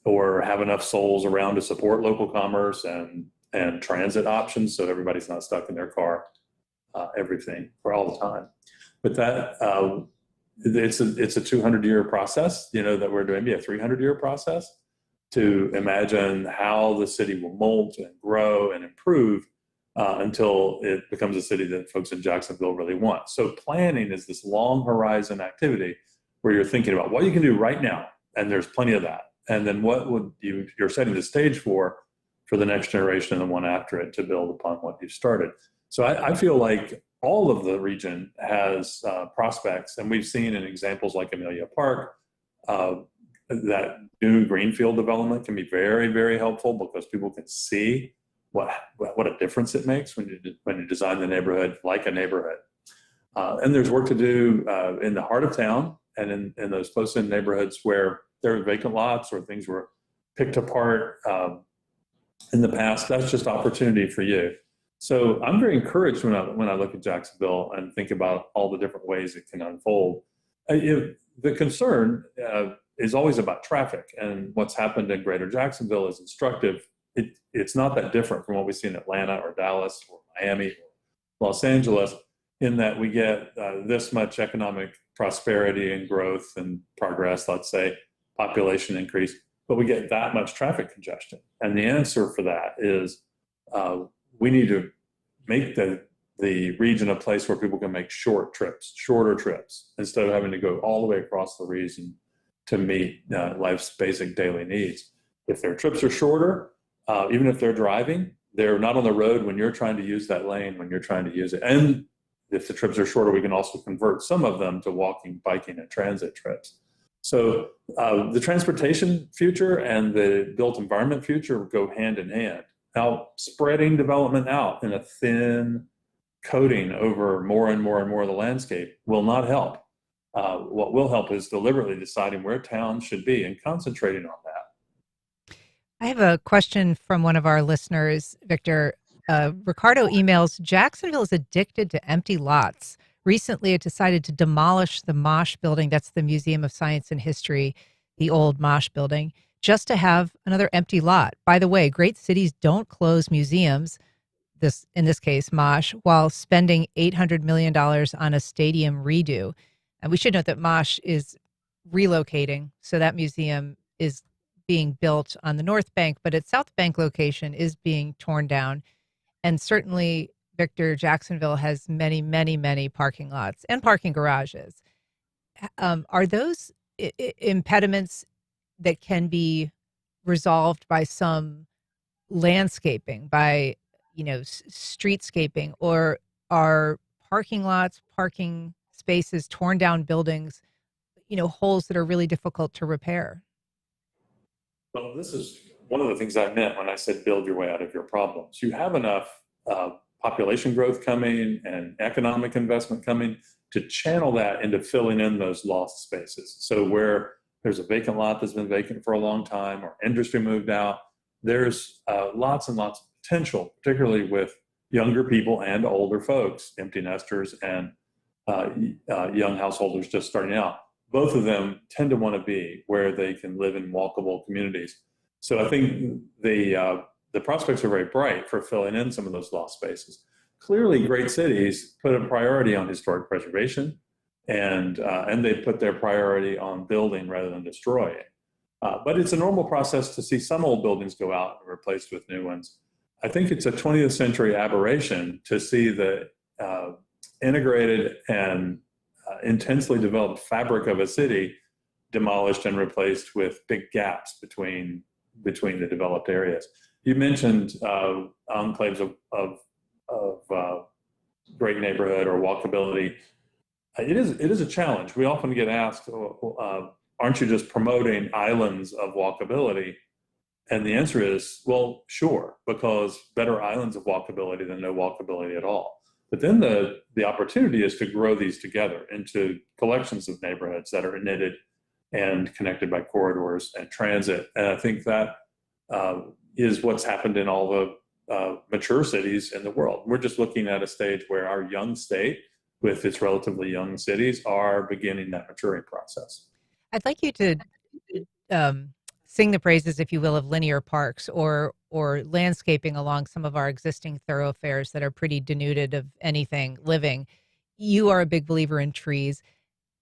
or have enough souls around to support local commerce and transit options so everybody's not stuck in their car, everything for all the time. But that it's a 200-year process, that we're doing, maybe a 300-year process to imagine how the city will molt and grow and improve until it becomes a city that folks in Jacksonville really want. So planning is this long horizon activity where you're thinking about what you can do right now, and there's plenty of that. And then what you're setting the stage for the next generation and the one after it to build upon what you've started. So I feel like all of the region has prospects, and we've seen in examples like Amelia Park, that new greenfield development can be very, very helpful because people can see what a difference it makes when you design the neighborhood like a neighborhood. And there's work to do in the heart of town and in those close-in neighborhoods where there are vacant lots or things were picked apart in the past. That's just opportunity for you. So I'm very encouraged when I look at Jacksonville and think about all the different ways it can unfold. The concern is always about traffic, and what's happened in Greater Jacksonville is instructive. It's not that different from what we see in Atlanta or Dallas or Miami or Los Angeles, in that we get this much economic prosperity and growth and progress, let's say, population increase, but we get that much traffic congestion. And the answer for that is we need to make the region a place where people can make shorter trips, instead of having to go all the way across the region to meet life's basic daily needs. If their trips are shorter, even if they're driving, they're not on the road when you're trying to use that lane, when you're trying to use it. And if the trips are shorter, we can also convert some of them to walking, biking, and transit trips. So the transportation future and the built environment future go hand in hand. Now, spreading development out in a thin coating over more and more and more of the landscape will not help. What will help is deliberately deciding where towns should be and concentrating on that. I have a question from one of our listeners, Victor. Ricardo emails, Jacksonville is addicted to empty lots. Recently, it decided to demolish the Mosh building. That's the Museum of Science and History, the old Mosh building, just to have another empty lot. By the way, great cities don't close museums, in this case, Mosh, while spending $800 million on a stadium redo. And we should note that Mosh is relocating, so that museum is being built on the North Bank, but its South Bank location is being torn down. And certainly, Victor, Jacksonville has many, many, many parking lots and parking garages. Are those impediments that can be resolved by some landscaping, by streetscaping, or are parking lots, parking spaces, torn down buildings, holes that are really difficult to repair? Well, this is one of the things I meant when I said build your way out of your problems. You have enough population growth coming and economic investment coming to channel that into filling in those lost spaces. So where there's a vacant lot that's been vacant for a long time, or industry moved out, there's lots and lots of potential, particularly with younger people and older folks, empty nesters and young householders just starting out. Both of them tend to want to be where they can live in walkable communities. So I think the prospects are very bright for filling in some of those lost spaces. Clearly, great cities put a priority on historic preservation, and they put their priority on building rather than destroying. But it's a normal process to see some old buildings go out and replaced with new ones. I think it's a 20th century aberration to see the integrated and intensely developed fabric of a city demolished and replaced with big gaps between the developed areas. You mentioned enclaves of great neighborhood or walkability. It is a challenge. We often get asked, aren't you just promoting islands of walkability? And the answer is, well, sure, because better islands of walkability than no walkability at all. But then the opportunity is to grow these together into collections of neighborhoods that are knitted and connected by corridors and transit. And I think that is what's happened in all the mature cities in the world. We're just looking at a stage where our young state, with its relatively young cities, are beginning that maturing process. I'd like you to sing the praises, if you will, of linear parks or landscaping along some of our existing thoroughfares that are pretty denuded of anything living. You are a big believer in trees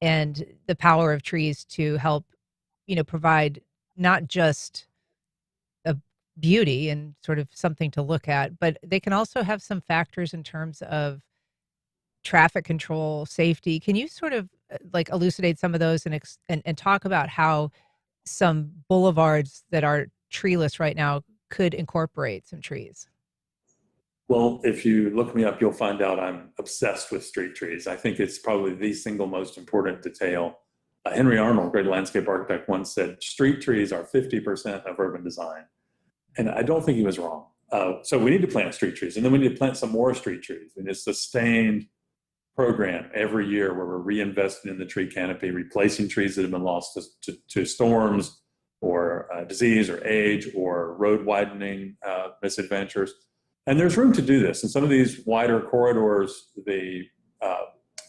and the power of trees to help, provide not just a beauty and sort of something to look at, but they can also have some factors in terms of traffic control, safety. Can you sort of elucidate some of those and talk about how some boulevards that are treeless right now could incorporate some trees? Well, if you look me up, you'll find out I'm obsessed with street trees. I think it's probably the single most important detail. Henry Arnold, great landscape architect, once said, street trees are 50% of urban design. And I don't think he was wrong. So we need to plant street trees, and then we need to plant some more street trees. And it's a sustained program every year where we're reinvesting in the tree canopy, replacing trees that have been lost to storms or disease or age or road widening misadventures. And there's room to do this. In some of these wider corridors, the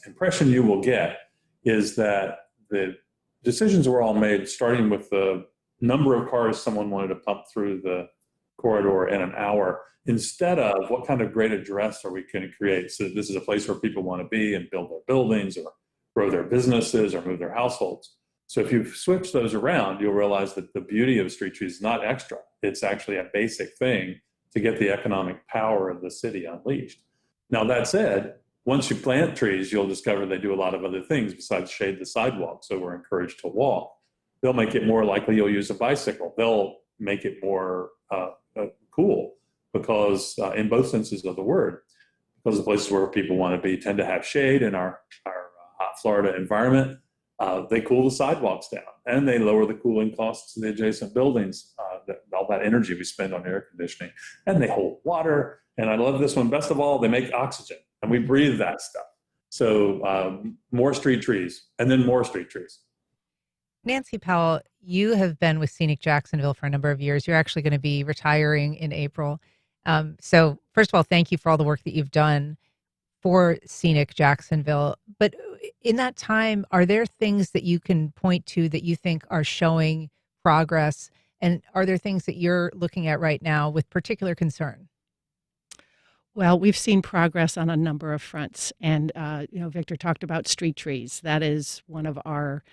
impression you will get is that the decisions were all made starting with the number of cars someone wanted to pump through the corridor in an hour, instead of what kind of great address are we going to create so that this is a place where people want to be and build their buildings or grow their businesses or move their households. So if you switch those around, you'll realize that the beauty of street trees is not extra. It's actually a basic thing to get the economic power of the city unleashed. Now, that said, once you plant trees, you'll discover they do a lot of other things besides shade the sidewalk. So we're encouraged to walk. They'll make it more likely you'll use a bicycle. They'll make it more cool, because in both senses of the word, because the places where people want to be tend to have shade in our hot Florida environment. They cool the sidewalks down, and they lower the cooling costs of the adjacent buildings, all that energy we spend on air conditioning, and they hold water. And I love this one best of all, they make oxygen, and we breathe that stuff. So more street trees, and then more street trees. Nancy Powell, you have been with Scenic Jacksonville for a number of years. You're actually going to be retiring in April. So first of all, thank you for all the work that you've done for Scenic Jacksonville. But in that time, are there things that you can point to that you think are showing progress? And are there things that you're looking at right now with particular concern? Well, we've seen progress on a number of fronts. And, Victor talked about street trees. That is one of our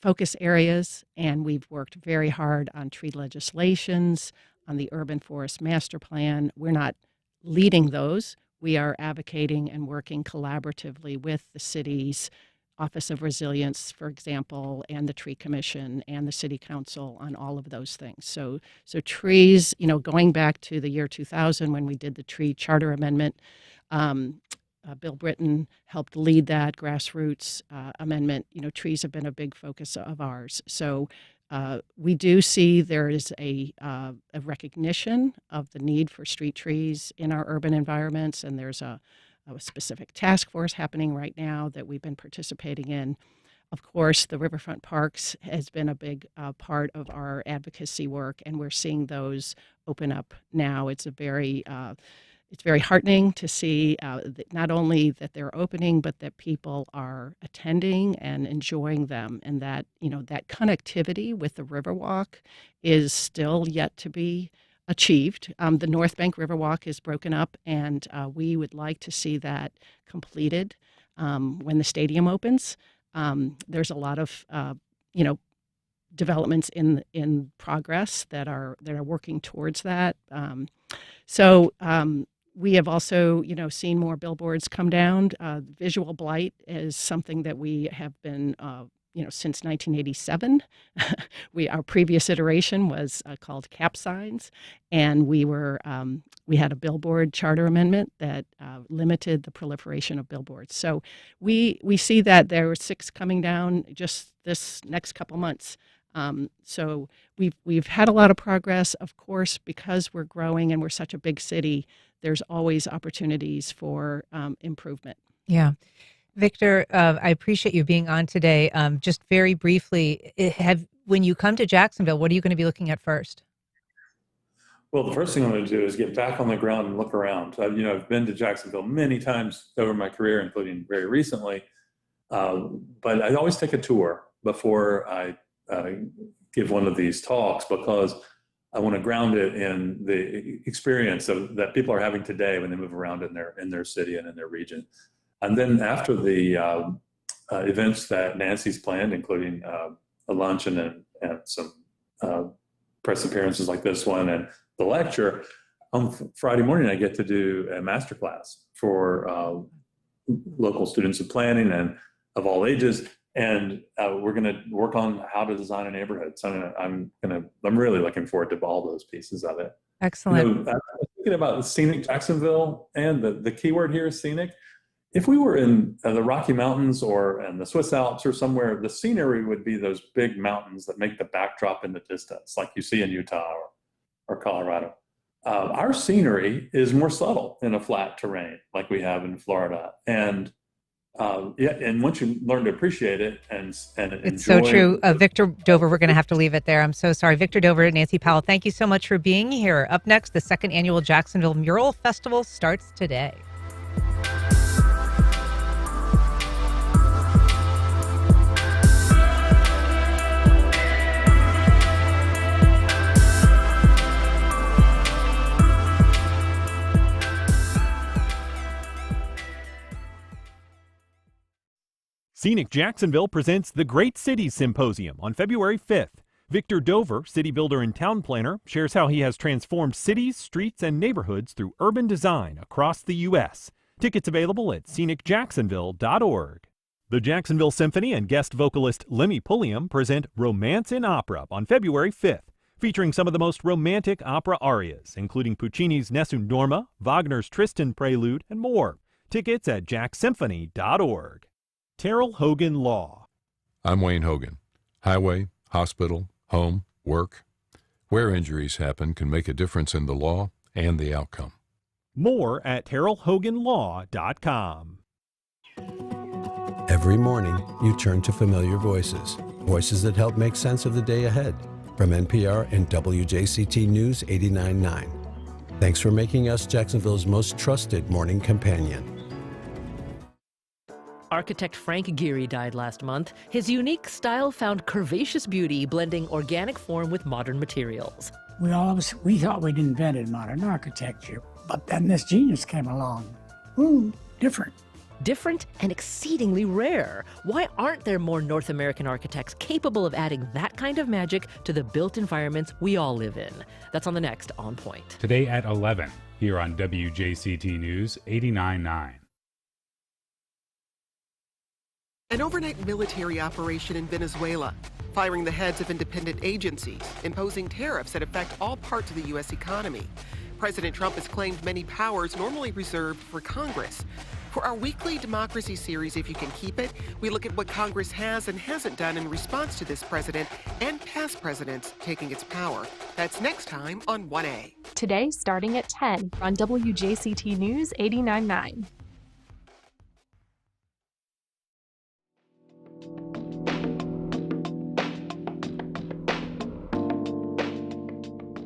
focus areas, and we've worked very hard on tree legislations, on the urban forest master plan. We're not leading those. We are advocating and working collaboratively with the city's Office of Resilience, for example, and the Tree Commission and the City Council on all of those things. So trees, going back to the year 2000 when we did the tree charter amendment, Bill Britton helped lead that grassroots amendment. Trees have been a big focus of ours. So we do see there is a recognition of the need for street trees in our urban environments, and there's a specific task force happening right now that we've been participating in. Of course, the riverfront parks has been a big part of our advocacy work, and we're seeing those open up now. It's very heartening to see that not only that they're opening, but that people are attending and enjoying them, and that that connectivity with the Riverwalk is still yet to be achieved. The North Bank Riverwalk is broken up, and we would like to see that completed when the stadium opens. There's a lot of developments in progress that are working towards that. We have also, seen more billboards come down. Visual blight is something that we have been, since 1987. Our previous iteration was called cap signs, and we had a billboard charter amendment that limited the proliferation of billboards. So we see that there are 6 coming down just this next couple months. So we've had a lot of progress, of course, because we're growing and we're such a big city. There's always opportunities for improvement. Yeah. Victor, I appreciate you being on today. Just very briefly, when you come to Jacksonville, what are you going to be looking at first? Well, the first thing I'm going to do is get back on the ground and look around. I've been to Jacksonville many times over my career, including very recently. But I always take a tour before I give one of these talks, because I want to ground it in the experience that people are having today when they move around in their city and in their region. And then after the events that Nancy's planned, including a luncheon and some press appearances like this one and the lecture, on Friday morning I get to do a masterclass for local students of planning and of all ages. And we're going to work on how to design a neighborhood. So I'm really looking forward to all those pieces of it. Excellent. I'm thinking about Scenic Jacksonville, and the key word here is scenic. If we were in the Rocky Mountains or in the Swiss Alps or somewhere, the scenery would be those big mountains that make the backdrop in the distance, like you see in Utah or Colorado. our scenery is more subtle in a flat terrain like we have in Florida. And and once you learn to appreciate it and It's so enjoy true. Victor Dover, we're going to have to leave it there. I'm so sorry. Victor Dover and Nancy Powell, thank you so much for being here. Up next, the second annual Jacksonville Mural Festival starts today. Scenic Jacksonville presents the Great Cities Symposium on February 5th. Victor Dover, city builder and town planner, shares how he has transformed cities, streets, and neighborhoods through urban design across the U.S. Tickets available at scenicjacksonville.org. The Jacksonville Symphony and guest vocalist Lemmy Pulliam present Romance in Opera on February 5th, featuring some of the most romantic opera arias, including Puccini's Nessun Dorma, Wagner's Tristan Prelude, and more. Tickets at jacksymphony.org. Terrell Hogan Law. I'm Wayne Hogan. Highway, hospital, home, work. Where injuries happen can make a difference in the law and the outcome. More at terrellhoganlaw.com. Every morning, you turn to familiar voices, voices that help make sense of the day ahead. From NPR and WJCT News 89.9. Thanks for making us Jacksonville's most trusted morning companion. Architect Frank Geary died last month. His unique style found curvaceous beauty, blending organic form with modern materials. We thought we'd invented modern architecture, but then this genius came along. Ooh, different. Different and exceedingly rare. Why aren't there more North American architects capable of adding that kind of magic to the built environments we all live in? That's on the next On Point. Today at 11, here on WJCT News 89.9. An overnight military operation in Venezuela, firing the heads of independent agencies, imposing tariffs that affect all parts of the U.S. economy. President Trump has claimed many powers normally reserved for Congress. For our weekly democracy series, If You Can Keep It, we look at what Congress has and hasn't done in response to this president and past presidents taking its power. That's next time on 1A. Today, starting at 10 on WJCT News 89.9.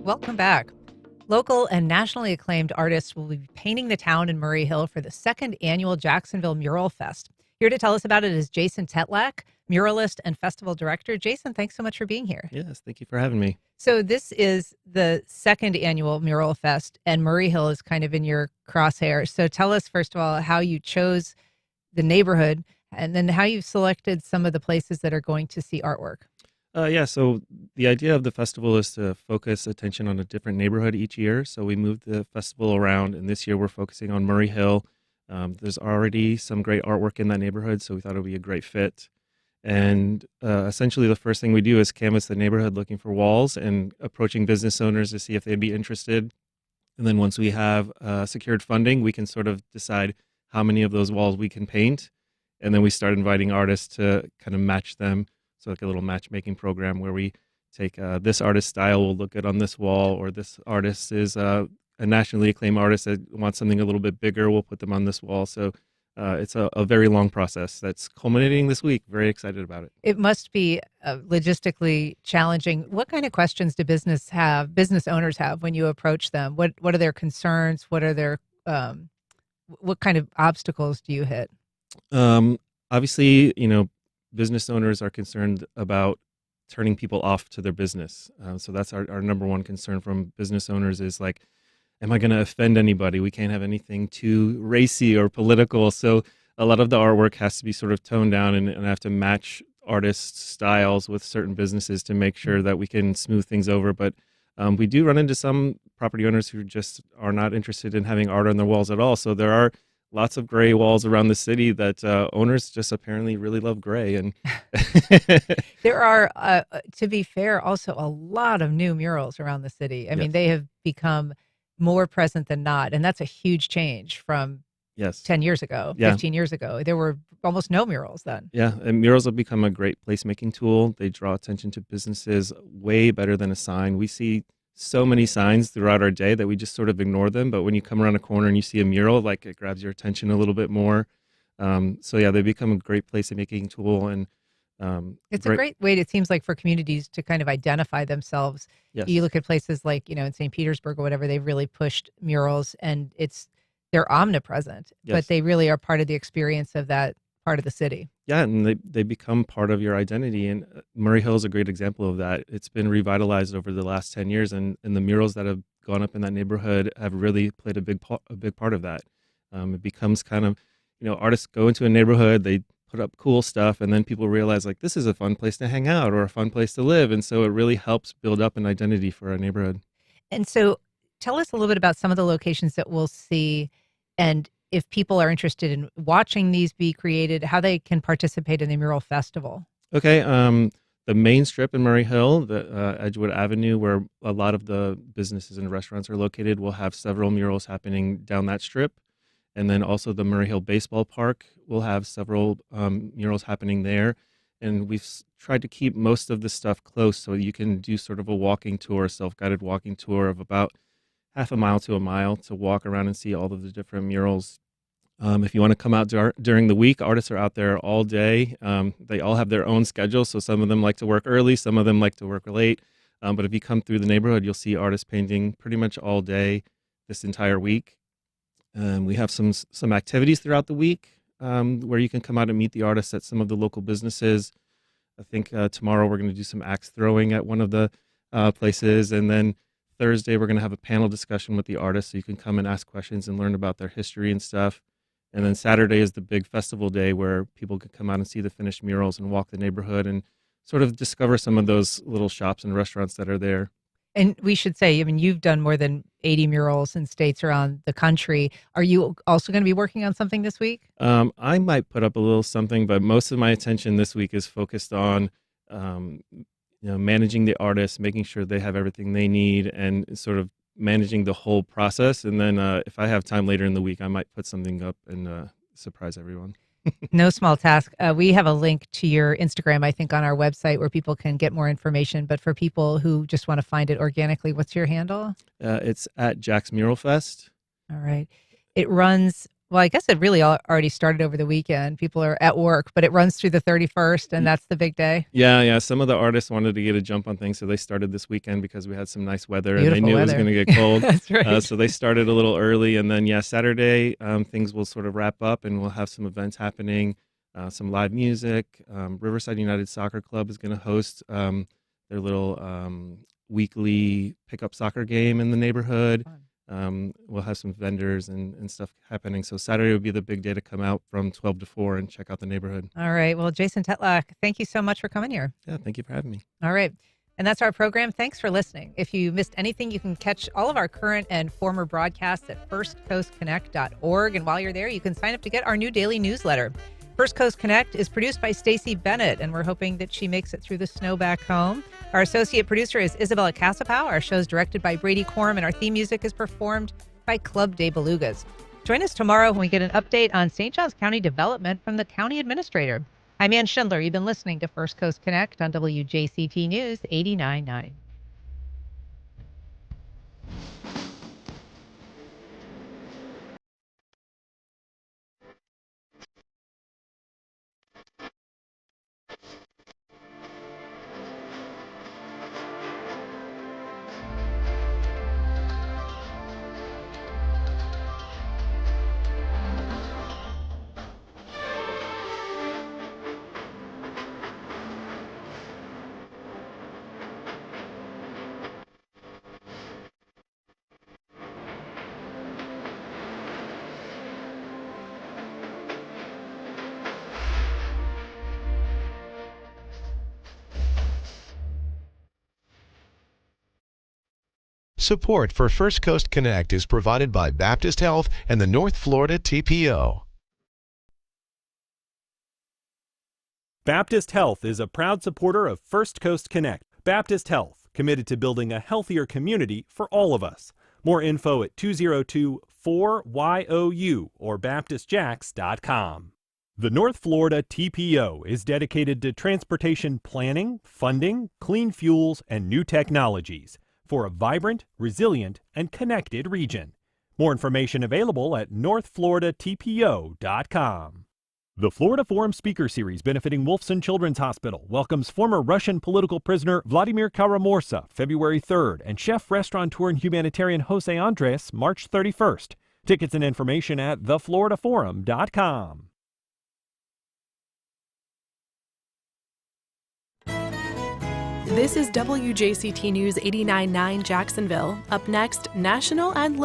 Welcome back. Local and nationally acclaimed artists will be painting the town in Murray Hill for the second annual Jacksonville Mural Fest. Here to tell us about it is Jason Tetlak, muralist and festival director. Jason, thanks so much for being here. Yes, thank you for having me. So this is the second annual Mural Fest, and Murray Hill is kind of in your crosshairs. So tell us, first of all, how you chose the neighborhood, and then how you've selected some of the places that are going to see artwork. So the idea of the festival is to focus attention on a different neighborhood each year. So we moved the festival around, and this year we're focusing on Murray Hill. There's already some great artwork in that neighborhood, so we thought it would be a great fit. And essentially the first thing we do is canvass the neighborhood looking for walls and approaching business owners to see if they'd be interested. And then once we have secured funding, we can sort of decide how many of those walls we can paint. And then we start inviting artists to kind of match them. So like a little matchmaking program where we take this artist's style will look good on this wall, or this artist is a nationally acclaimed artist that wants something a little bit bigger, we'll put them on this wall. So it's a very long process that's culminating this week. Very excited about it. It must be logistically challenging. What kind of questions do business owners have when you approach them? What are their concerns? What are their what kind of obstacles do you hit? Obviously, business owners are concerned about turning people off to their business. So that's our number one concern from business owners is like, am I going to offend anybody? We can't have anything too racy or political. So a lot of the artwork has to be sort of toned down and have to match artists' styles with certain businesses to make sure that we can smooth things over. But we do run into some property owners who just are not interested in having art on their walls at all. So there are lots of gray walls around the city that owners just apparently really love gray. And there are, to be fair, also a lot of new murals around the city. I mean, they have become more present than not. And that's a huge change from 10 years ago, 15 years ago. There were almost no murals then. Yeah, and murals have become a great placemaking tool. They draw attention to businesses way better than a sign. We see so many signs throughout our day that we just sort of ignore them. But when you come around a corner and you see a mural, like it grabs your attention a little bit more. So yeah, they become a great place-making tool, and It's a great way, it seems like, for communities to kind of identify themselves. Yes. You look at places like, in St. Petersburg or whatever, they've really pushed murals, and they're omnipresent, but Yes. they really are part of the experience of that part of the city. Yeah, and they become part of your identity. And Murray Hill is a great example of that. It's been revitalized over the last 10 years, and the murals that have gone up in that neighborhood have really played a big part of that. It becomes kind of, artists go into a neighborhood, they put up cool stuff, and then people realize, like, this is a fun place to hang out or a fun place to live. And so it really helps build up an identity for our neighborhood. And so tell us a little bit about some of the locations that we'll see, and if people are interested in watching these be created, how they can participate in the mural festival. Okay, the main strip in Murray Hill, the Edgewood Avenue, where a lot of the businesses and restaurants are located, will have several murals happening down that strip. And then also the Murray Hill Baseball Park will have several murals happening there. And we've tried to keep most of the stuff close so you can do sort of a walking tour, a self-guided walking tour of about half a mile to a mile to walk around and see all of the different murals. If you want to come out during the week, artists are out there all day. They all have their own schedule, so some of them like to work early, some of them like to work late. But if you come through the neighborhood, you'll see artists painting pretty much all day this entire week. We have some activities throughout the week where you can come out and meet the artists at some of the local businesses. I think tomorrow we're going to do some axe throwing at one of the places, and then Thursday we're going to have a panel discussion with the artists, so you can come and ask questions and learn about their history and stuff. And then Saturday is the big festival day where people can come out and see the finished murals and walk the neighborhood and sort of discover some of those little shops and restaurants that are there. And we should say, I mean, you've done more than 80 murals in states around the country. Are you also going to be working on something this week? I might put up a little something, but most of my attention this week is focused on managing the artists, making sure they have everything they need, and sort of managing the whole process. And then if I have time later in the week, I might put something up and surprise everyone. No small task. We have a link to your Instagram, I think, on our website where people can get more information. But for people who just want to find it organically, what's your handle? It's at Jack's Mural Fest. All right. It runs, well, I guess it really already started over the weekend. People are at work, but it runs through the 31st, and that's the big day. Yeah. Some of the artists wanted to get a jump on things, so they started this weekend because we had some nice weather. Beautiful and they knew weather. It was going to get cold. That's right. So they started a little early, and then, Saturday, things will sort of wrap up, and we'll have some events happening, some live music. Riverside United Soccer Club is going to host their little weekly pickup soccer game in the neighborhood. We'll have some vendors and stuff happening. So Saturday would be the big day to come out from 12 to 4 and check out the neighborhood. All right. Well, Jason Tetlock, thank you so much for coming here. Yeah, thank you for having me. All right. And that's our program. Thanks for listening. If you missed anything, you can catch all of our current and former broadcasts at firstcoastconnect.org. And while you're there, you can sign up to get our new daily newsletter. First Coast Connect is produced by Stacey Bennett, and we're hoping that she makes it through the snow back home. Our associate producer is Isabella Casapow. Our show is directed by Brady Korm, and our theme music is performed by Club de Belugas. Join us tomorrow when we get an update on St. Johns County development from the county administrator. I'm Ann Schindler. You've been listening to First Coast Connect on WJCT News 89.9. Support for First Coast Connect is provided by Baptist Health and the North Florida TPO. Baptist Health is a proud supporter of First Coast Connect. Baptist Health, committed to building a healthier community for all of us. More info at 202-4YOU or baptistjacks.com. The North Florida TPO is dedicated to transportation planning, funding, clean fuels, and new technologies. for a vibrant, resilient, and connected region. More information available at northfloridatpo.com. The Florida Forum Speaker Series benefiting Wolfson Children's Hospital welcomes former Russian political prisoner Vladimir Karamorsa February 3rd and chef, restaurateur, and humanitarian Jose Andres March 31st. Tickets and information at thefloridaforum.com. This is WJCT News 89.9 Jacksonville. Up next, national and